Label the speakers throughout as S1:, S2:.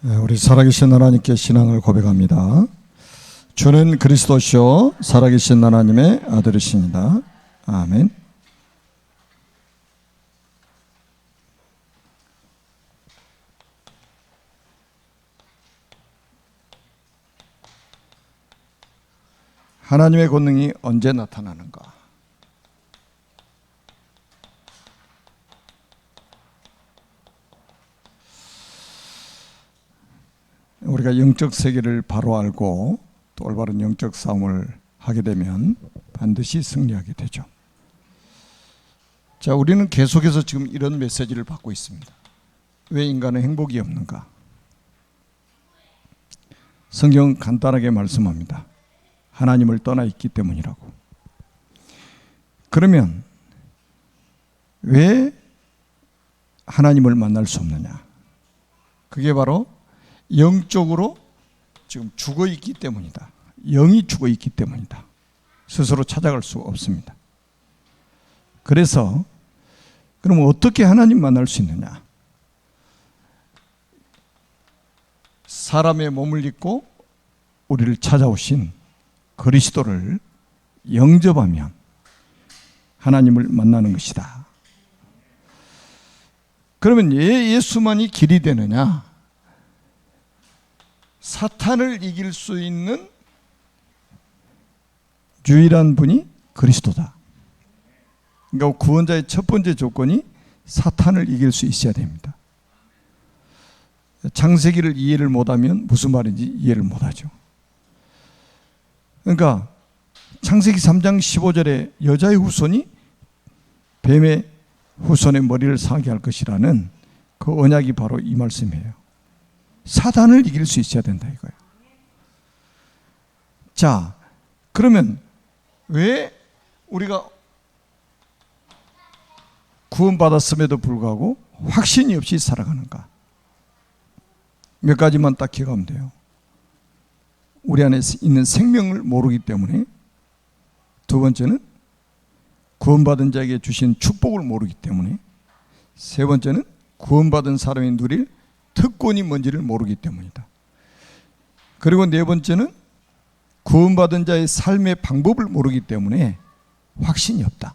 S1: 우리 살아계신 하나님께 신앙을 고백합니다. 주는 그리스도시요 살아계신 하나님의 아들이십니다. 아멘. 하나님의 권능이 언제 나타나는가? 우리가 영적 세계를 바로 알고 또 올바른 영적 싸움을 하게 되면 반드시 승리하게 되죠. 자, 우리는 계속해서 지금 이런 메시지를 받고 있습니다. 왜 인간은 행복이 없는가? 성경은 간단하게 말씀합니다. 하나님을 떠나 있기 때문이라고. 그러면 왜 하나님을 만날 수 없느냐? 그게 바로 영적으로 지금 죽어 있기 때문이다. 영이 죽어 있기 때문이다. 스스로 찾아갈 수 없습니다. 그래서 그럼 어떻게 하나님 만날 수 있느냐? 사람의 몸을 입고 우리를 찾아오신 그리스도를 영접하면 하나님을 만나는 것이다. 그러면 예수만이 길이 되느냐? 사탄을 이길 수 있는 유일한 분이 그리스도다. 그러니까 구원자의 첫 번째 조건이 사탄을 이길 수 있어야 됩니다. 창세기를 이해를 못하면 무슨 말인지 이해를 못하죠. 그러니까 창세기 3장 15절에 여자의 후손이 뱀의 후손의 머리를 상하게 할 것이라는 그 언약이 바로 이 말씀이에요. 사단을 이길 수 있어야 된다 이거예요. 자, 그러면 왜 우리가 구원받았음에도 불구하고 확신이 없이 살아가는가? 몇 가지만 딱 기억하면 돼요. 우리 안에 있는 생명을 모르기 때문에, 두 번째는 구원받은 자에게 주신 축복을 모르기 때문에, 세 번째는 구원받은 사람이 누릴 특권이 뭔지를 모르기 때문이다. 그리고 네 번째는 구원받은 자의 삶의 방법을 모르기 때문에 확신이 없다.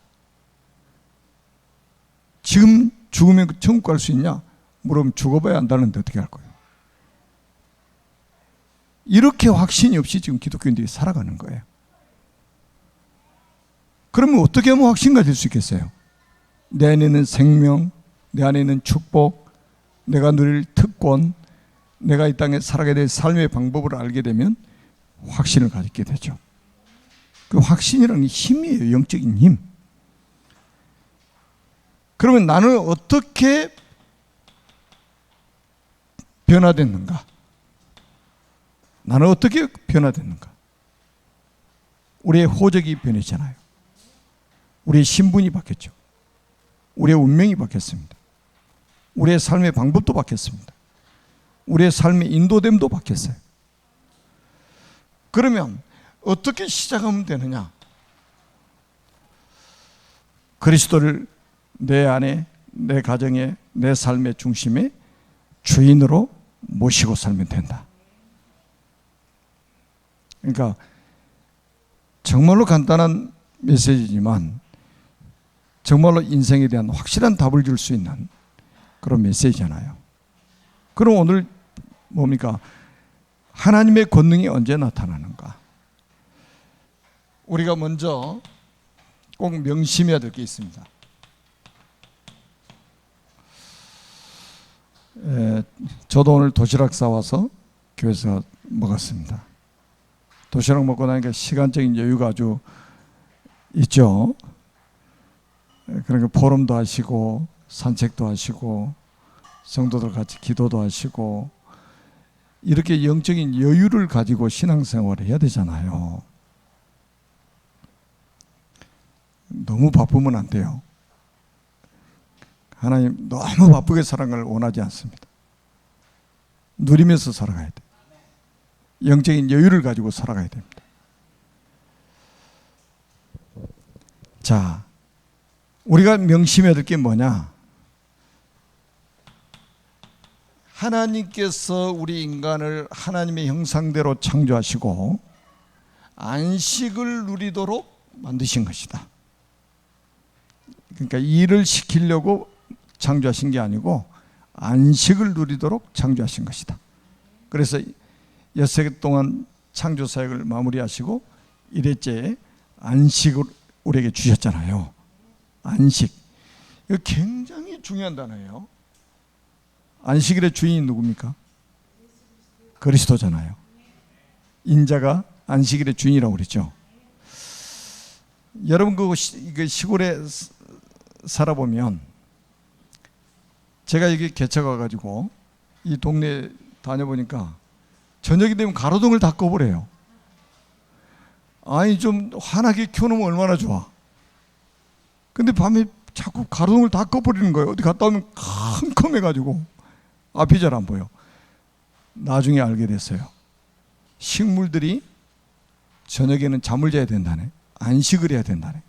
S1: 지금 죽으면 천국 갈 수 있냐? 물으면 죽어봐야 안다는데 어떻게 할 거예요? 이렇게 확신이 없이 지금 기독교인들이 살아가는 거예요. 그러면 어떻게 하면 확신 가질 수 있겠어요? 내 안에는 생명, 내 안에는 축복, 내가 누릴 특권, 내가 이 땅에 살아가야 될 삶의 방법을 알게 되면 확신을 가지게 되죠. 그 확신이라는 힘이에요. 영적인 힘. 그러면 나는 어떻게 변화됐는가? 나는 어떻게 변화됐는가? 우리의 호적이 변했잖아요. 우리의 신분이 바뀌었죠. 우리의 운명이 바뀌었습니다. 우리의 삶의 방법도 바뀌었습니다. 우리의 삶의 인도됨도 바뀌었어요. 그러면 어떻게 시작하면 되느냐? 그리스도를 내 안에, 내 가정에, 내 삶의 중심에 주인으로 모시고 살면 된다. 그러니까 정말로 간단한 메시지지만 정말로 인생에 대한 확실한 답을 줄 수 있는 그런 메시지잖아요. 그럼 오늘 뭡니까? 하나님의 권능이 언제 나타나는가? 우리가 먼저 꼭 명심해야 될 게 있습니다. 저도 오늘 도시락 싸와서 교회에서 먹었습니다. 도시락 먹고 나니까 시간적인 여유가 아주 있죠. 그러니까 포럼도 하시고 산책도 하시고 성도들 같이 기도도 하시고 이렇게 영적인 여유를 가지고 신앙생활을 해야 되잖아요. 너무 바쁘면 안 돼요. 하나님 너무 바쁘게 살아가는 걸 원하지 않습니다. 누리면서 살아가야 돼. 영적인 여유를 가지고 살아가야 됩니다. 자, 우리가 명심해야 될 게 뭐냐? 하나님께서 우리 인간을 하나님의 형상대로 창조하시고 안식을 누리도록 만드신 것이다. 그러니까 일을 시키려고 창조하신 게 아니고 안식을 누리도록 창조하신 것이다. 그래서 6세 동안 창조 사역을 마무리하시고 1회째에 안식을 우리에게 주셨잖아요. 안식. 이거 굉장히 중요한 단어예요. 안식일의 주인이 누굽니까? 그리스도잖아요. 인자가 안식일의 주인이라고 그랬죠. 여러분 그 시골에 살아보면, 제가 여기 개척 와가지고 이 동네 다녀보니까 저녁이 되면 가로등을 다 꺼버려요. 아니 좀 환하게 켜놓으면 얼마나 좋아. 근데 밤에 자꾸 가로등을 다 꺼버리는 거예요. 어디 갔다 오면 컴컴해가지고 앞이 잘 안 보여. 나중에 알게 됐어요. 식물들이 저녁에는 잠을 자야 된다네. 안식을 해야 된다네.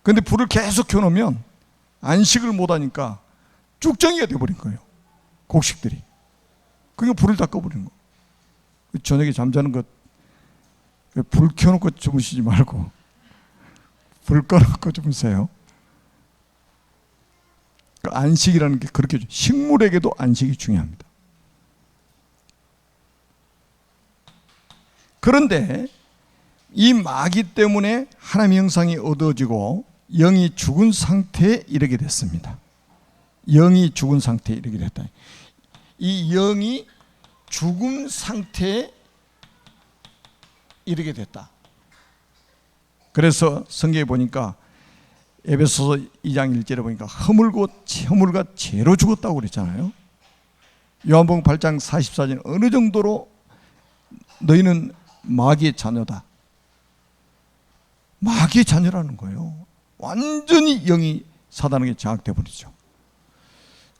S1: 근데 불을 계속 켜놓으면 안식을 못하니까 쭉정이가 돼버린 거예요. 곡식들이. 그러니까 불을 다 꺼버리는 거예요. 저녁에 잠자는 것, 불 켜놓고 주무시지 말고 불 꺼놓고 주무세요. 안식이라는 게 그렇게, 식물에게도 안식이 중요합니다. 그런데 이 마귀 때문에 하나님의 형상이 어두워지고 영이 죽은 상태에 이르게 됐습니다. 영이 죽은 상태에 이르게 됐다. 이 영이 죽은 상태에 이르게 됐다. 그래서 성경에 보니까 에베소서 2장 1절에 보니까 허물과 죄로 죽었다고 그랬잖아요. 요한복음 8장 44절에 어느 정도로 너희는 마귀의 자녀다. 마귀의 자녀라는 거예요. 완전히 영이 사단에게 장악돼 버리죠.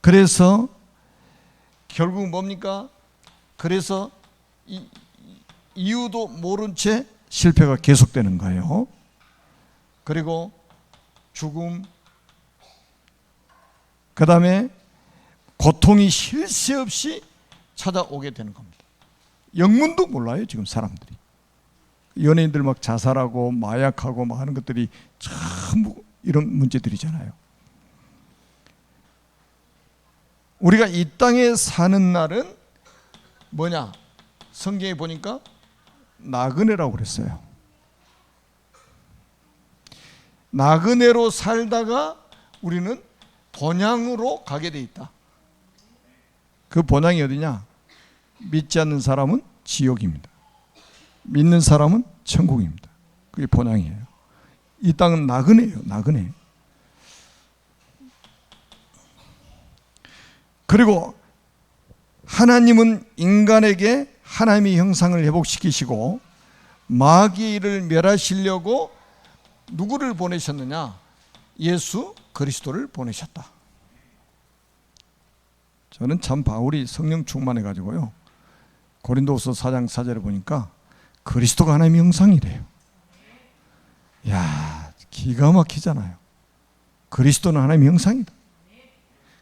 S1: 그래서 결국 뭡니까? 그래서 이유도 모른 채 실패가 계속되는 거예요. 그리고 죽음, 그 다음에 고통이 쉴 새 없이 찾아오게 되는 겁니다. 영문도 몰라요 지금 사람들이. 연예인들 막 자살하고 마약하고 막 하는 것들이 전부 이런 문제들이잖아요. 우리가 이 땅에 사는 날은 뭐냐? 성경에 보니까 나그네라고 그랬어요. 나그네로 살다가 우리는 본향으로 가게 돼 있다. 그 본향이 어디냐? 믿지 않는 사람은 지옥입니다. 믿는 사람은 천국입니다. 그게 본향이에요. 이 땅은 나그네예요. 나그네. 그리고 하나님은 인간에게 하나님의 형상을 회복시키시고 마귀를 멸하시려고 누구를 보내셨느냐? 예수 그리스도를 보내셨다. 저는 참 바울이 성령 충만해 가지고요, 고린도후서 4장 4절에 보니까 그리스도가 하나님의 형상이래요. 야, 기가 막히잖아요. 그리스도는 하나님의 형상이다.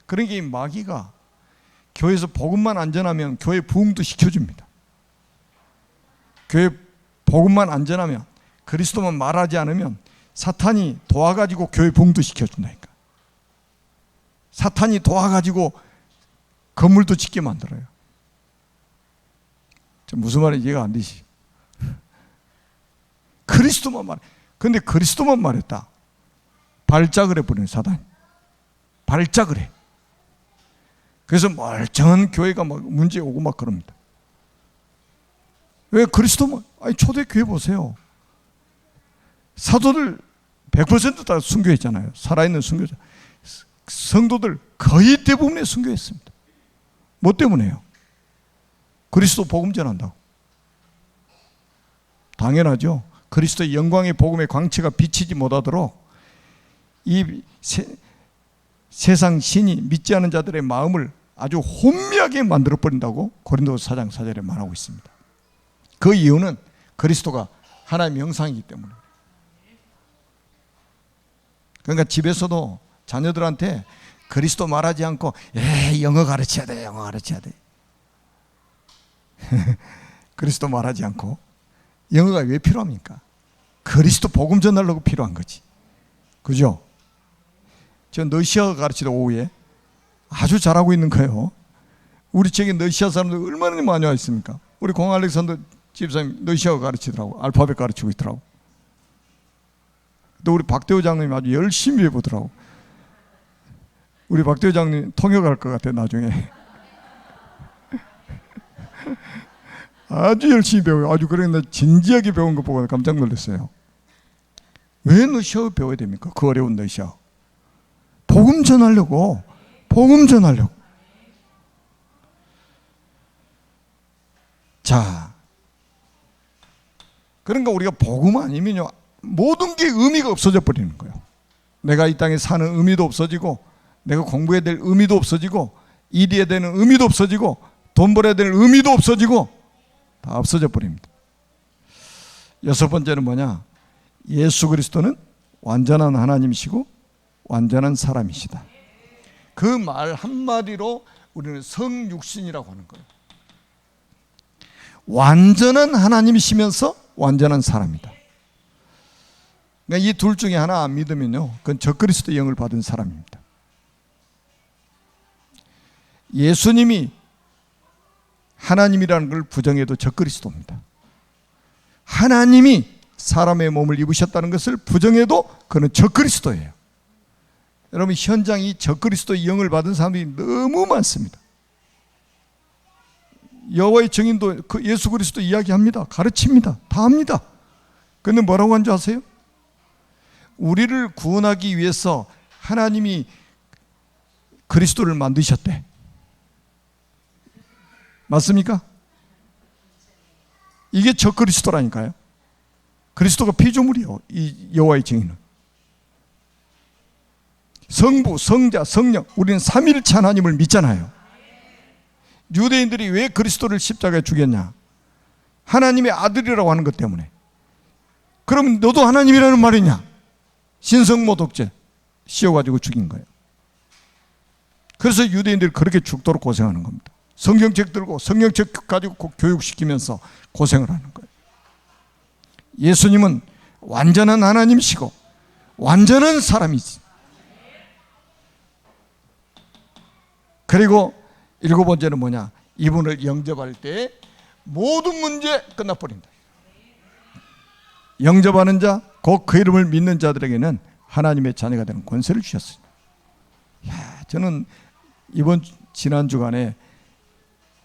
S1: 그러니까 이 마귀가 교회에서 복음만 안전하면 교회 부흥도 시켜줍니다. 교회 복음만 안전하면, 그리스도만 말하지 않으면 사탄이 도와가지고 교회 부흥도 시켜준다니까. 사탄이 도와가지고 건물도 짓게 만들어요. 무슨 말인지 이해가 안 되시? 그리스도만 말해. 근데 그리스도만 말했다. 발작을 해버리는 사단이. 발작을 해. 그래서 멀쩡한 교회가 막 문제 오고 막 그럽니다. 왜 그리스도만? 아니 초대교회 보세요. 사도들 100% 다 순교했잖아요. 살아있는 순교자. 성도들 거의 대부분의 순교했습니다. 뭐 때문에요? 그리스도 복음 전한다고. 당연하죠. 그리스도의 영광의 복음의 광채가 비치지 못하도록 이 세상 신이 믿지 않은 자들의 마음을 아주 혼미하게 만들어버린다고 고린도서 4장 4절에 말하고 있습니다. 그 이유는 그리스도가 하나님의 형상이기 때문에. 그러니까 집에서도 자녀들한테 그리스도 말하지 않고 영어 가르쳐야 돼, 영어 가르쳐야 돼. 그리스도 말하지 않고 영어가 왜 필요합니까? 그리스도 복음 전하려고 필요한 거지. 그죠? 저 러시아 가르치다 오후에 아주 잘하고 있는 거예요. 우리 책에 러시아 사람들 얼마나 많이 와 있습니까? 우리 공 알렉산더 집사님 러시아어 가르치더라고. 알파벳 가르치고 있더라고. 또 우리 박대호 장님이 아주 열심히 해보더라고. 우리 박대호 장님 통역할 것 같아 나중에. 아주 열심히 배워요. 아주 그런데 진지하게 배운 거 보고 깜짝 놀랐어요. 왜 러시아어 배워야 됩니까? 그 어려운 러시아어. 복음 전하려고. 복음 전하려고. 자, 그러니까 우리가 복음 아니면요 모든 게 의미가 없어져 버리는 거예요. 내가 이 땅에 사는 의미도 없어지고, 내가 공부해야 될 의미도 없어지고, 일해야 되는 의미도 없어지고, 돈 벌어야 될 의미도 없어지고, 다 없어져 버립니다. 여섯 번째는 뭐냐? 예수 그리스도는 완전한 하나님이시고 완전한 사람이시다. 그 말 한마디로 우리는 성육신이라고 하는 거예요. 완전한 하나님이시면서 완전한 사람이다. 그러니까 이 둘 중에 하나 안 믿으면요, 그건 적그리스도 영을 받은 사람입니다. 예수님이 하나님이라는 걸 부정해도 적그리스도입니다. 하나님이 사람의 몸을 입으셨다는 것을 부정해도 그는 적그리스도예요. 여러분, 현장이 적그리스도의 영을 받은 사람들이 너무 많습니다. 여호와의 증인도 그 예수 그리스도 이야기합니다. 가르칩니다. 다 합니다. 그런데 뭐라고 한 줄 아세요? 우리를 구원하기 위해서 하나님이 그리스도를 만드셨대. 맞습니까? 이게 적그리스도라니까요. 그리스도가 피조물이요, 이 여호와의 증인은. 성부, 성자, 성령, 우리는 삼위일체 하나님을 믿잖아요. 유대인들이 왜 그리스도를 십자가에 죽였냐? 하나님의 아들이라고 하는 것 때문에. 그럼 너도 하나님이라는 말이냐? 신성모독죄 씌워가지고 죽인 거예요. 그래서 유대인들이 그렇게 죽도록 고생하는 겁니다. 성경책 들고 성경책 가지고 교육시키면서 고생을 하는 거예요. 예수님은 완전한 하나님이시고 완전한 사람이지. 그리고 일곱 번째는 뭐냐? 이분을 영접할 때 모든 문제 끝나버린다. 영접하는 자, 곧 그 이름을 믿는 자들에게는 하나님의 자녀가 되는 권세를 주셨습니다. 저는 이번 지난 주간에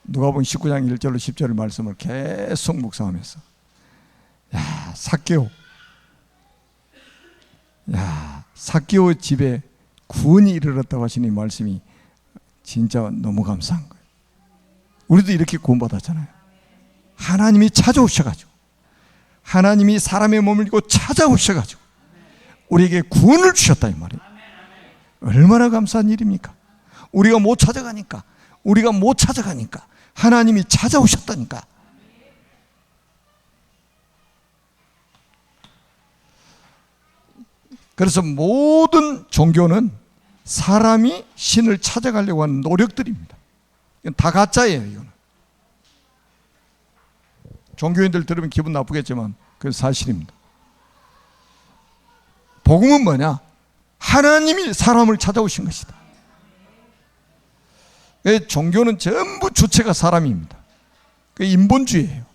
S1: 누가복음 19장 1절로 10절 말씀을 계속 묵상하면서 삭개오 집에 구원이 이르렀다고 하시는 이 말씀이 진짜 너무 감사한 거예요. 우리도 이렇게 구원받았잖아요. 하나님이 찾아오셔가지고, 하나님이 사람의 몸을 입고 찾아오셔가지고 우리에게 구원을 주셨다 이 말이에요. 얼마나 감사한 일입니까? 우리가 못 찾아가니까 하나님이 찾아오셨다니까. 그래서 모든 종교는 사람이 신을 찾아가려고 하는 노력들입니다. 이건 다 가짜예요. 이거는 종교인들 들으면 기분 나쁘겠지만 그건 사실입니다. 복음은 뭐냐? 하나님이 사람을 찾아오신 것이다. 종교는 전부 주체가 사람입니다. 그게 인본주의예요.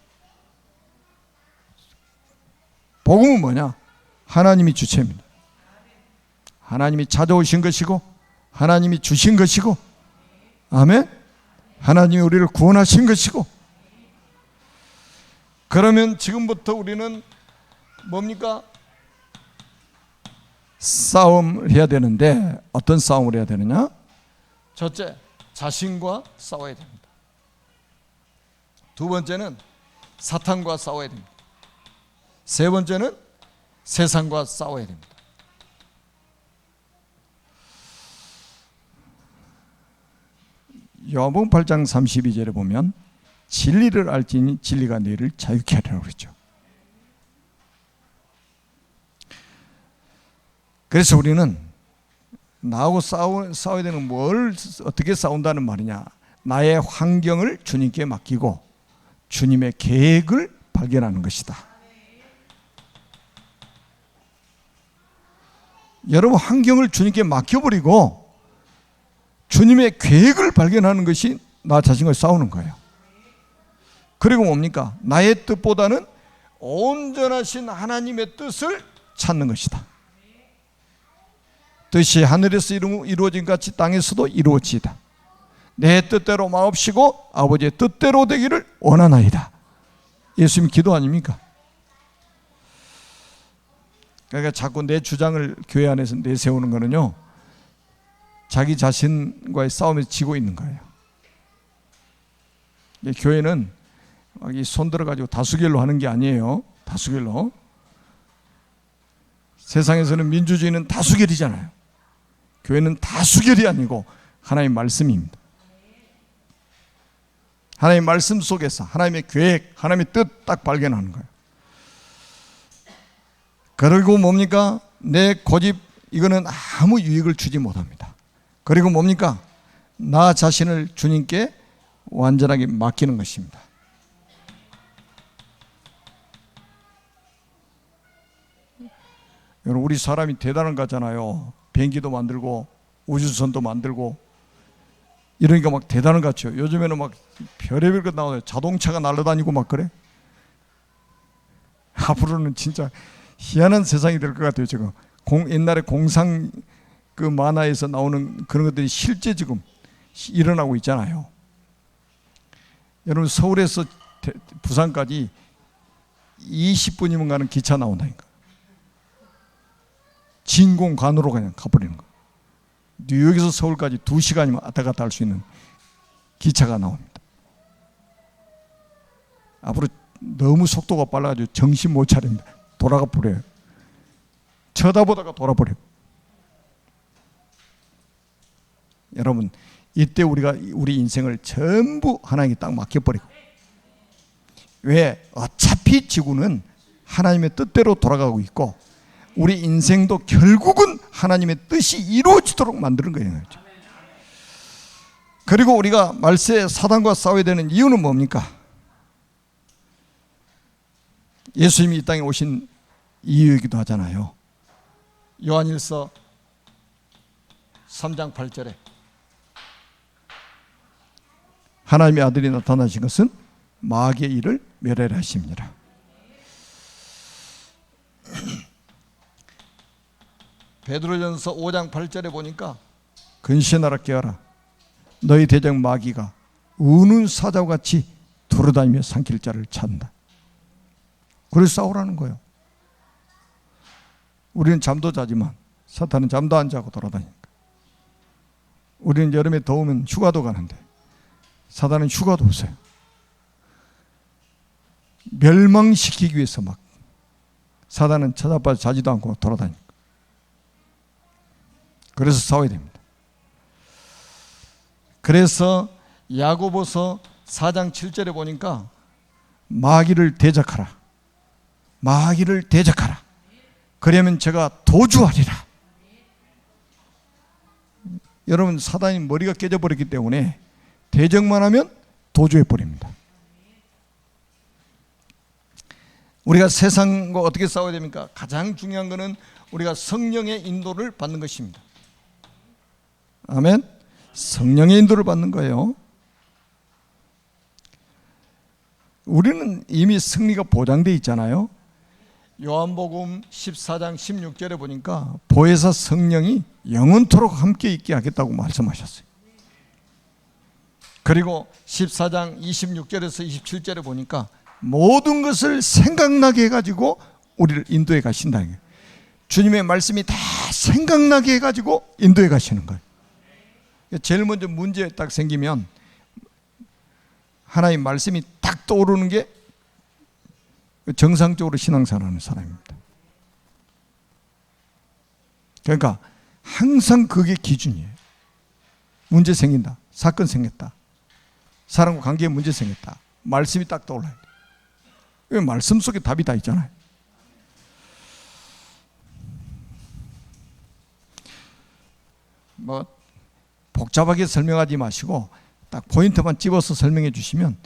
S1: 복음은 뭐냐? 하나님이 주체입니다. 하나님이 찾아오신 것이고 하나님이 주신 것이고, 아멘? 하나님이 우리를 구원하신 것이고. 그러면 지금부터 우리는 뭡니까? 싸움을 해야 되는데 어떤 싸움을 해야 되느냐? 첫째, 자신과 싸워야 됩니다. 두 번째는 사탄과 싸워야 됩니다. 세 번째는 세상과 싸워야 됩니다. 요한복음 8장 32절에 보면 진리를 알지니 진리가 너희를 자유케 하리라고 그랬죠. 그래서 우리는 나하고 싸워야 되는 뭘 어떻게 싸운다는 말이냐? 나의 환경을 주님께 맡기고 주님의 계획을 발견하는 것이다. 여러분, 환경을 주님께 맡겨버리고 주님의 계획을 발견하는 것이 나 자신과 싸우는 거예요. 그리고 뭡니까? 나의 뜻보다는 온전하신 하나님의 뜻을 찾는 것이다. 뜻이 하늘에서 이루어진 같이 땅에서도 이루어지이다. 내 뜻대로 마옵시고 아버지의 뜻대로 되기를 원하나이다. 예수님 기도 아닙니까? 그러니까 자꾸 내 주장을 교회 안에서 내세우는 거는요, 자기 자신과의 싸움에서 지고 있는 거예요. 교회는 손 들어가지고 다수결로 하는 게 아니에요. 다수결로. 세상에서는 민주주의는 다수결이잖아요. 교회는 다수결이 아니고 하나님의 말씀입니다. 하나님의 말씀 속에서 하나님의 계획, 하나님의 뜻 딱 발견하는 거예요. 그리고 뭡니까? 내 고집, 이거는 아무 유익을 주지 못합니다. 그리고 뭡니까? 나 자신을 주님께 완전하게 맡기는 것입니다. 여러분, 우리 사람이 대단한 거잖아요. 비행기도 만들고 우주선도 만들고 이러니까 막 대단한 것 같죠. 요즘에는 막 별의별 것 나오네요. 자동차가 날아다니고 막 그래. 앞으로는 진짜 희한한 세상이 될 것 같아요. 지금 옛날에 공상 그 만화에서 나오는 그런 것들이 실제 지금 일어나고 있잖아요. 여러분, 서울에서 부산까지 20분이면 가는 기차 나온다니까. 진공관으로 그냥 가버리는 거예요. 뉴욕에서 서울까지 2시간이면 왔다 갔다 할 수 있는 기차가 나옵니다. 앞으로 너무 속도가 빨라가지고 정신 못 차립니다. 돌아가 버려요. 쳐다보다가 돌아버려요. 여러분, 이때 우리가 우리 인생을 전부 하나님께 딱 맡겨버리고, 왜? 어차피 지구는 하나님의 뜻대로 돌아가고 있고 우리 인생도 결국은 하나님의 뜻이 이루어지도록 만드는 거예요. 그리고 우리가 말세 사단과 싸워야 되는 이유는 뭡니까? 예수님이 이 땅에 오신 이유이기도 하잖아요. 요한일서 3장 8절에 하나님의 아들이 나타나신 것은 마귀의 일을 멸하려 하심이라. 베드로전서 5장 8절에 보니까 근신하라 깨어라, 너희 대적 마귀가 우는 사자와 같이 두루다니며 삼킬 자를 찾는다. 그래서 싸우라는 거예요. 우리는 잠도 자지만 사탄은 잠도 안 자고 돌아다니니까. 우리는 여름에 더우면 휴가도 가는데 사탄은 휴가도 없어요. 멸망시키기 위해서 막 사탄은 찾아봐서 자지도 않고 돌아다니니까. 그래서 싸워야 됩니다. 그래서 야고보서 4장 7절에 보니까 마귀를 대적하라, 마귀를 대적하라, 그러면 제가 도주하리라. 여러분, 사단이 머리가 깨져버렸기 때문에 대적만 하면 도주해버립니다. 우리가 세상과 어떻게 싸워야 됩니까? 가장 중요한 것은 우리가 성령의 인도를 받는 것입니다. 아멘. 성령의 인도를 받는 거예요. 우리는 이미 승리가 보장되어 있잖아요. 요한복음 14장 16절에 보니까 보혜사 성령이 영원토록 함께 있게 하겠다고 말씀하셨어요. 그리고 14장 26절에서 27절에 보니까 모든 것을 생각나게 해가지고 우리를 인도해 가신다. 주님의 말씀이 다 생각나게 해가지고 인도해 가시는 거예요. 제일 먼저 문제 딱 생기면 하나님 말씀이 딱 떠오르는 게 정상적으로 신앙생활하는 사람입니다. 그러니까 항상 그게 기준이에요. 문제 생긴다, 사건 생겼다, 사람과 관계에 문제 생겼다, 말씀이 딱 떠올라요. 왜? 말씀 속에 답이 다 있잖아요. 뭐 복잡하게 설명하지 마시고 딱 포인트만 집어서 설명해 주시면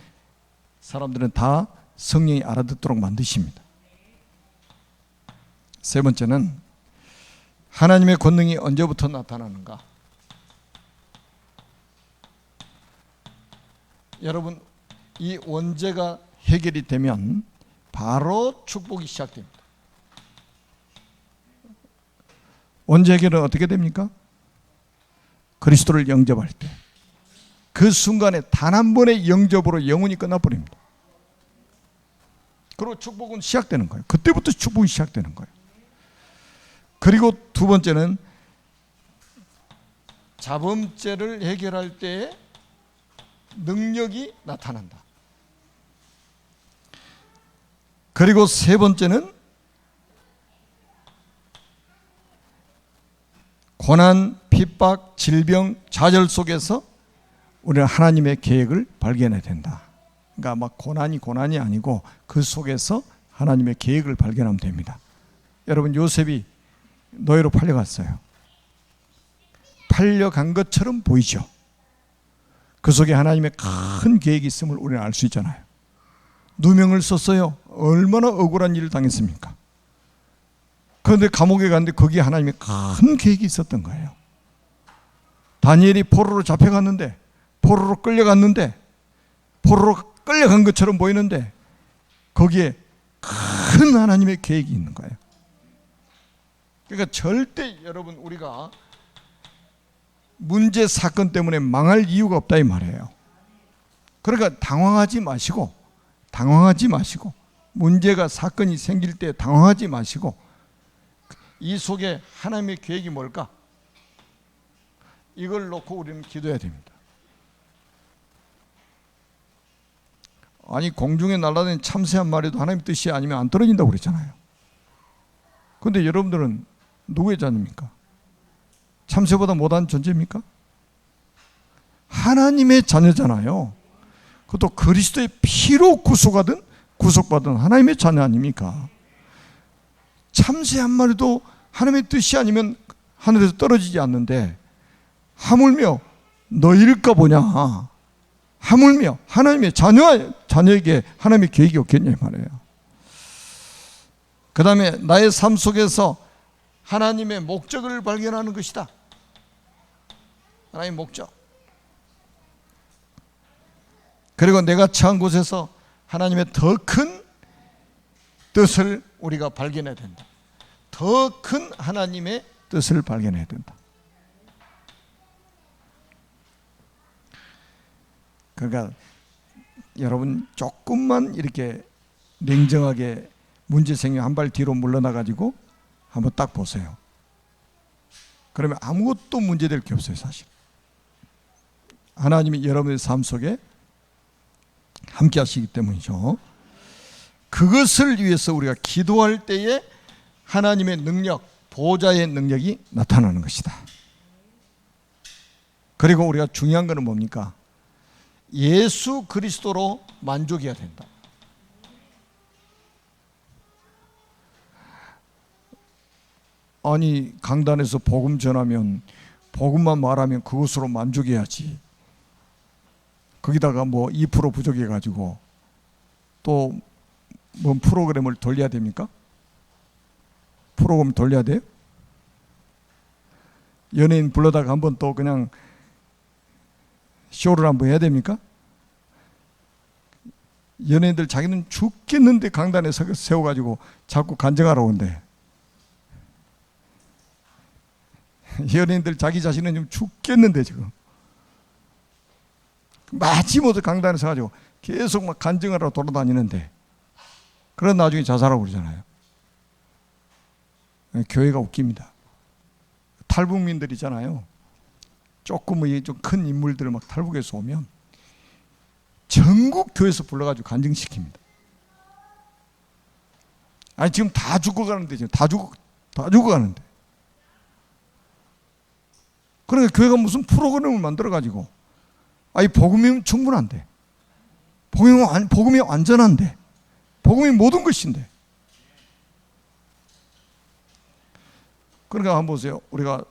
S1: 사람들은 다 성령이 알아듣도록 만드십니다. 세 번째는 하나님의 권능이 언제부터 나타나는가? 여러분, 이 원죄가 해결이 되면 바로 축복이 시작됩니다. 원죄 해결은 어떻게 됩니까? 그리스도를 영접할 때 그 순간에 단 한 번의 영접으로 영혼이 끝나버립니다. 그리고 축복은 시작되는 거예요. 그때부터 축복이 시작되는 거예요. 그리고 두 번째는 자범죄를 해결할 때 능력이 나타난다. 그리고 세 번째는 고난, 핍박, 질병, 좌절 속에서 우리는 하나님의 계획을 발견해야 된다. 그러니까 막 고난이 아니고 그 속에서 하나님의 계획을 발견하면 됩니다. 여러분, 요셉이 노예로 팔려갔어요. 팔려간 것처럼 보이죠. 그 속에 하나님의 큰 계획이 있음을 우리는 알 수 있잖아요. 누명을 썼어요. 얼마나 억울한 일을 당했습니까? 그런데 감옥에 갔는데 거기에 하나님의 큰 계획이 있었던 거예요. 다니엘이 포로로 잡혀갔는데, 포로로 끌려갔는데, 포로로 끌려간 것처럼 보이는데 거기에 큰 하나님의 계획이 있는 거예요. 그러니까 절대 여러분 우리가 문제 사건 때문에 망할 이유가 없다 이 말이에요. 그러니까 당황하지 마시고 문제가 사건이 생길 때 당황하지 마시고 이 속에 하나님의 계획이 뭘까? 이걸 놓고 우리는 기도해야 됩니다. 아니, 공중에 날아다니는 참새 한 마리도 하나님의 뜻이 아니면 안 떨어진다고 그랬잖아요. 그런데 여러분들은 누구의 자녀입니까? 참새보다 못한 존재입니까? 하나님의 자녀잖아요. 그것도 그리스도의 피로 구속받은 하나님의 자녀 아닙니까? 참새 한 마리도 하나님의 뜻이 아니면 하늘에서 떨어지지 않는데 하물며 너희일까 보냐. 하물며 하나님의 자녀에게 하나님의 계획이 없겠냐 말이에요. 그 다음에 나의 삶 속에서 하나님의 목적을 발견하는 것이다. 하나님의 목적. 그리고 내가 처한 곳에서 하나님의 더 큰 뜻을 우리가 발견해야 된다. 더 큰 하나님의 뜻을 발견해야 된다. 그러니까 여러분 조금만 이렇게 냉정하게 문제 생기면 한 발 뒤로 물러나가지고 한번 딱 보세요. 그러면 아무것도 문제될 게 없어요. 사실 하나님이 여러분의 삶 속에 함께 하시기 때문이죠. 그것을 위해서 우리가 기도할 때에 하나님의 능력, 보호자의 능력이 나타나는 것이다. 그리고 우리가 중요한 것은 뭡니까? 예수 그리스도로 만족해야 된다. 아니, 강단에서 복음 전하면 복음만 말하면 그것으로 만족해야지. 거기다가 뭐 2% 부족해가지고 또 뭔 프로그램을 돌려야 됩니까? 프로그램 돌려야 돼요? 연예인 불러다가 한번 또 그냥 쇼를 한번 해야 됩니까? 연예인들 자기는 죽겠는데 강단에 세워가지고 자꾸 간증하러 온대. 연예인들 자기 자신은 좀 죽겠는데 지금 마지못해 강단에 서가지고 계속 막 간증하러 돌아다니는데, 그런 나중에 자살하고 그러잖아요. 교회가 웃깁니다. 탈북민들이잖아요. 조금 좀 큰 인물들을 막 탈북해서 오면 전국 교회에서 불러가지고 간증시킵니다. 아니, 지금 다 죽어가는데, 지금 다 죽어가는데. 그러니까 교회가 무슨 프로그램을 만들어가지고, 아니, 복음이면 충분한데, 복음이 완전한데, 복음이 모든 것인데. 그러니까 한번 보세요. 우리가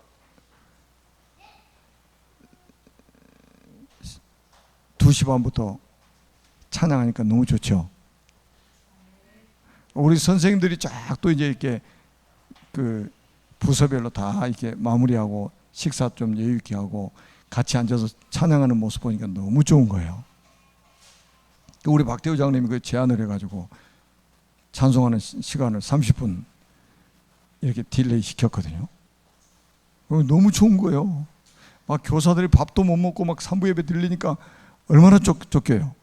S1: 2시 반부터 찬양하니까 너무 좋죠. 우리 선생님들이 쫙 또 이제 이렇게 그 부서별로 다 이렇게 마무리하고 식사 좀 여유 있게 하고 같이 앉아서 찬양하는 모습 보니까 너무 좋은 거예요. 우리 박대우 장님이 그 제안을 해가지고 찬송하는 시간을 30분 이렇게 딜레이 시켰거든요. 너무 좋은 거예요. 막 교사들이 밥도 못 먹고 막 산부 예배 들리니까 얼마나 쫓겨요.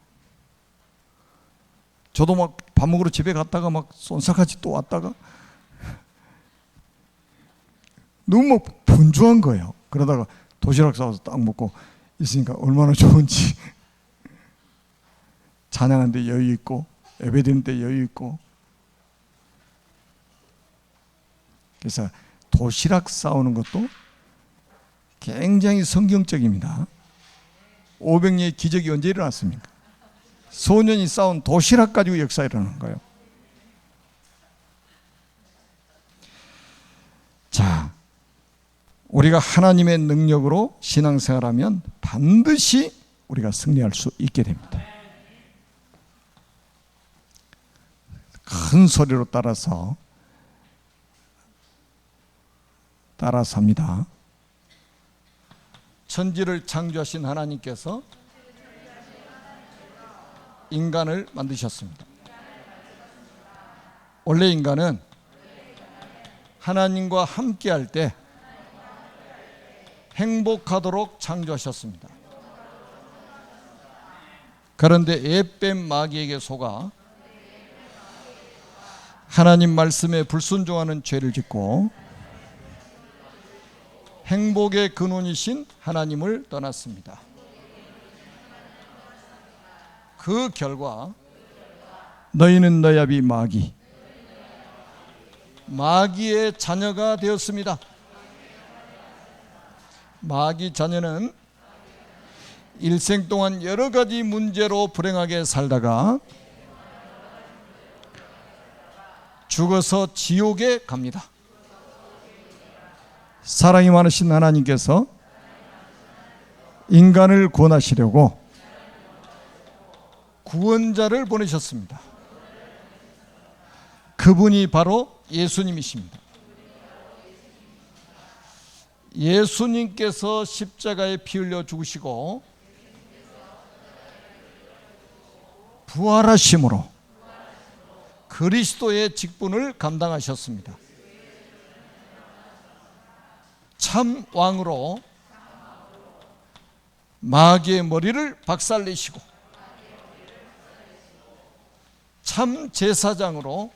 S1: 저도 막 밥 먹으러 집에 갔다가 막 쏜살같이 또 왔다가 너무 막 분주한 거예요. 그러다가 도시락 싸와서 딱 먹고 있으니까 얼마나 좋은지. 찬양하는데 여유 있고 예배 드리는데 여유 있고. 그래서 도시락 싸우는 것도 굉장히 성경적입니다. 500년의 기적이 언제 일어났습니까? 소년이 싸운 도시락 가지고 역사 일어나는 거예요. 자, 우리가 하나님의 능력으로 신앙생활하면 반드시 우리가 승리할 수 있게 됩니다. 큰 소리로 따라서 합니다. 천지를 창조하신 하나님께서 인간을 만드셨습니다. 원래 인간은 하나님과 함께할 때 행복하도록 창조하셨습니다. 그런데 에뱀 마귀에게 속아 하나님 말씀에 불순종하는 죄를 짓고 행복의 근원이신 하나님을 떠났습니다. 그 결과 너희는 너야비 마귀의 자녀가 되었습니다. 마귀 자녀는 일생 동안 여러 가지 문제로 불행하게 살다가 죽어서 지옥에 갑니다. 사랑이 많으신 하나님께서 인간을 구원하시려고 구원자를 보내셨습니다. 그분이 바로 예수님이십니다. 예수님께서 십자가에 피 흘려 죽으시고 부활하심으로 그리스도의 직분을 감당하셨습니다. 참 왕으로 마귀의 머리를 박살내시고 참 제사장으로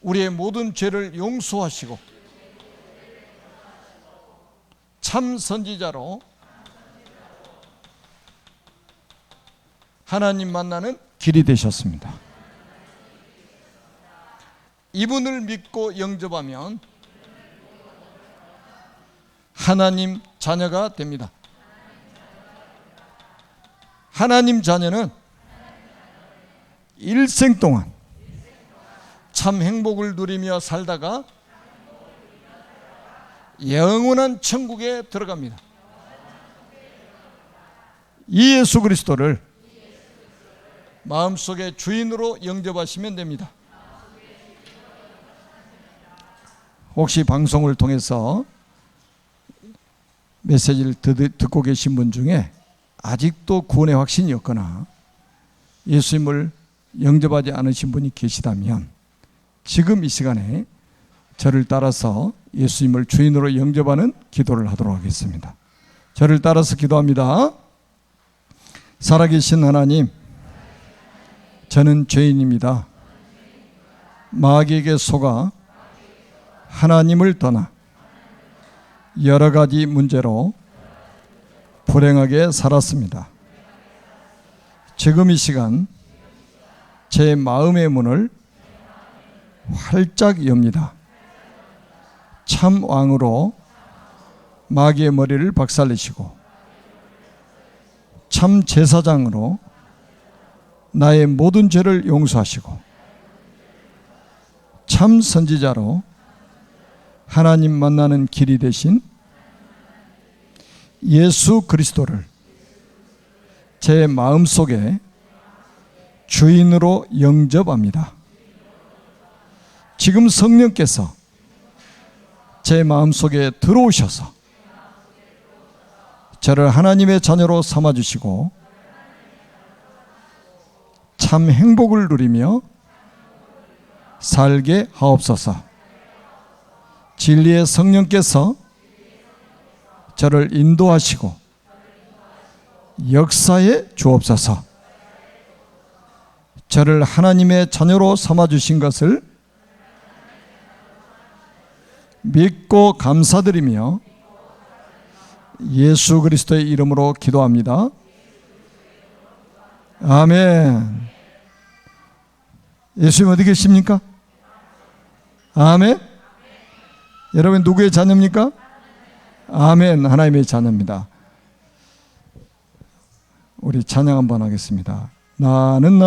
S1: 우리의 모든 죄를 용서하시고 참 선지자로 하나님 만나는 길이 되셨습니다. 이분을 믿고 영접하면 하나님 자녀가 됩니다. 하나님 자녀는 일생 동안 참 행복을 누리며 살다가 영원한 천국에 들어갑니다. 이 예수 그리스도를 마음속에 주인으로 영접하시면 됩니다. 혹시 방송을 통해서 메시지를 듣고 계신 분 중에 아직도 구원의 확신이 없거나 예수님을 영접하지 않으신 분이 계시다면 지금 이 시간에 저를 따라서 예수님을 주인으로 영접하는 기도를 하도록 하겠습니다. 저를 따라서 기도합니다. 살아계신 하나님, 저는 죄인입니다. 마귀에게 속아 하나님을 떠나 여러 가지 문제로 불행하게 살았습니다. 지금 이 시간 제 마음의 문을 활짝 엽니다. 참 왕으로 마귀의 머리를 박살내시고 참 제사장으로 나의 모든 죄를 용서하시고 참 선지자로 하나님 만나는 길이 되신 예수 그리스도를 제 마음속에 주인으로 영접합니다. 지금 성령께서 제 마음속에 들어오셔서 저를 하나님의 자녀로 삼아주시고 참 행복을 누리며 살게 하옵소서. 진리의 성령께서 저를 인도하시고 역사에 주옵소서. 저를 하나님의 자녀로 삼아주신 것을 믿고 감사드리며 예수 그리스도의 이름으로 기도합니다. 아멘. 예수님 어디 계십니까? 아멘. 여러분 누구의 자녀입니까? 아멘. 하나님의 자녀입니다. 우리 찬양 한번 하겠습니다. 나는